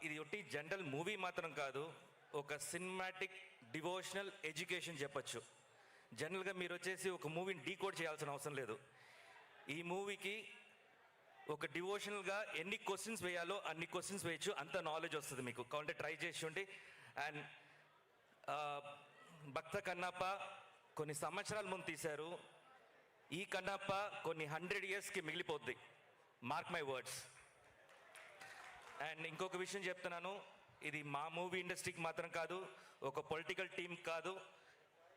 ఇది ఒకటి general movie మాత్రం కాదు, ఒక సినిమాటిక్ డివోషనల్ ఎడ్యుకేషన్ చెప్పచ్చు. జనరల్గా మీరు వచ్చేసి ఒక మూవీని డీకోడ్ చేయాల్సిన అవసరం లేదు. ఈ మూవీకి ఒక డివోషనల్గా ఎన్ని క్వశ్చన్స్ వేయాలో అన్ని క్వశ్చన్స్ వేయచ్చు, అంత నాలెడ్జ్ వస్తుంది మీకు. కావాలంటే ట్రై చేసి ఉండి. అండ్ భక్త కన్నప్ప కొన్ని సంవత్సరాల ముందు తీశారు, ఈ కన్నప్ప కొన్ని 100 yearsకి మిగిలిపోద్ది. Mark my words. అండ్ ఇంకొక విషయం చెప్తున్నాను, ఇది మా మూవీ ఇండస్ట్రీకి మాత్రం కాదు, ఒక పొలిటికల్ టీం కాదు,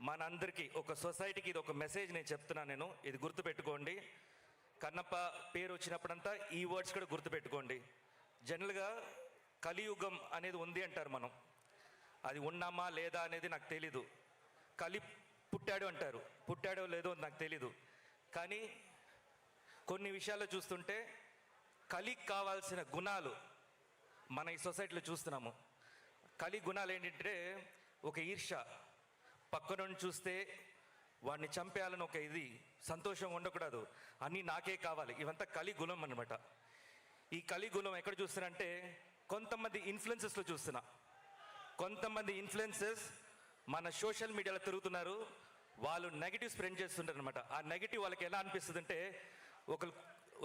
మనందరికీ, ఒక సొసైటీకి ఇది ఒక మెసేజ్ నేను చెప్తున్నాను. ఇది గుర్తుపెట్టుకోండి. కన్నప్ప పేరు వచ్చినప్పుడంతా ఈ వర్డ్స్ కూడా గుర్తుపెట్టుకోండి. జనరల్గా కలియుగం అనేది ఉంది అంటారు మనం, అది ఉన్నామా లేదా అనేది నాకు తెలీదు. కలి పుట్టాడు అంటారు, పుట్టాడో లేదో నాకు తెలీదు. కానీ కొన్ని విషయాల్లో చూస్తుంటే కలికి కావాల్సిన గుణాలు మన ఈ సొసైటీలో చూస్తున్నాము. కలి గుణాలు ఏంటంటే ఒక ఈర్ష, పక్కనుండి చూస్తే వాడిని చంపేయాలని ఒక ఇది, సంతోషంగా ఉండకూడదు, అన్నీ నాకే కావాలి, ఇవంతా కలి గుణం అనమాట. ఈ కలి గుణం ఎక్కడ చూస్తున్నానంటే కొంతమంది ఇన్ఫ్లుయెన్సెస్లో చూస్తున్నా. కొంతమంది ఇన్ఫ్లుయెన్సెస్ మన సోషల్ మీడియాలో తిరుగుతున్నారు, వాళ్ళు నెగిటివ్ స్ప్రెడ్ చేస్తుంటారు అనమాట. ఆ నెగిటివ్ వాళ్ళకి ఎలా అనిపిస్తుంది అంటే,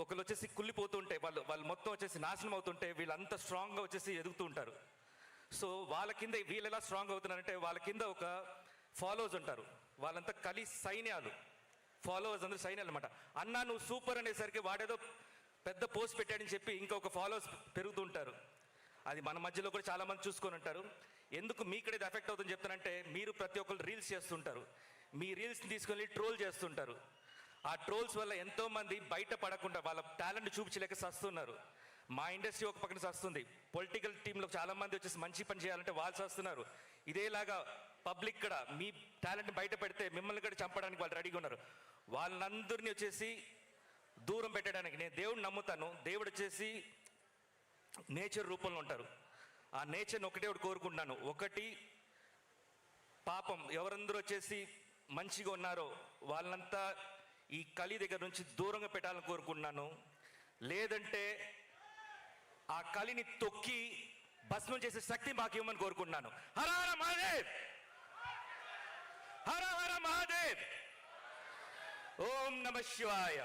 ఒకరు వచ్చేసి కుళ్ళిపోతుంటే, వాళ్ళు మొత్తం వచ్చేసి నాశనం అవుతుంటే వీళ్ళంతా స్ట్రాంగ్గా వచ్చేసి ఎదుగుతూ ఉంటారు. సో వాళ్ళ కింద వీళ్ళు ఎలా స్ట్రాంగ్ అవుతున్నారంటే, వాళ్ళ కింద ఒక ఫాలోవర్స్ ఉంటారు, వాళ్ళంతా కలి సైన్యాలు. ఫాలోవర్స్ అందరూ సైన్యాలు అనమాట. అన్నా నువ్వు సూపర్ అనేసరికి వాడేదో పెద్ద పోస్ట్ పెట్టాడని చెప్పి ఇంకొక ఫాలోవర్స్ పెరుగుతూ ఉంటారు. అది మన మధ్యలో కూడా చాలామంది చూసుకొని ఉంటారు. ఎందుకు మీకడే ఇది ఎఫెక్ట్ అవుతుందని చెప్తానంటే, మీరు ప్రతి ఒక్కరు రీల్స్ చేస్తుంటారు, మీ రీల్స్ని తీసుకొని ట్రోల్ చేస్తుంటారు. ఆ ట్రోల్స్ వల్ల ఎంతోమంది బయట పడకుండా వాళ్ళ టాలెంట్ చూపించలేక సస్తున్నారు. మా ఇండస్ట్రీ ఒక పక్కన సస్తుంది, పొలిటికల్ టీంలో చాలామంది వచ్చేసి మంచి పని చేయాలంటే వాళ్ళు సస్తున్నారు. ఇదేలాగా పబ్లిక్ కూడా మీ టాలెంట్ని బయట పెడితే మిమ్మల్ని కూడా చంపడానికి వాళ్ళు రెడీగా ఉన్నారు. వాళ్ళందరినీ వచ్చేసి దూరం పెట్టడానికి నేను దేవుడిని నమ్ముతాను. దేవుడు వచ్చేసి నేచర్ రూపంలో ఉంటారు. ఆ నేచర్ని ఒకటే కోరుకుంటున్నాను. ఒకటి, పాపం ఎవరందరూ వచ్చేసి మంచిగా ఉన్నారో వాళ్ళంతా ఈ కలి దగ్గర నుంచి దూరంగా పెట్టాలని కోరుకుంటున్నాను. లేదంటే ఆ కలిని తొక్కి భస్మం చేసే శక్తి మాకు ఇవ్వమని కోరుకుంటున్నాను. హర హర మహాదేవ్, హర హర మహాదేవ్, ఓం నమ శివాయ.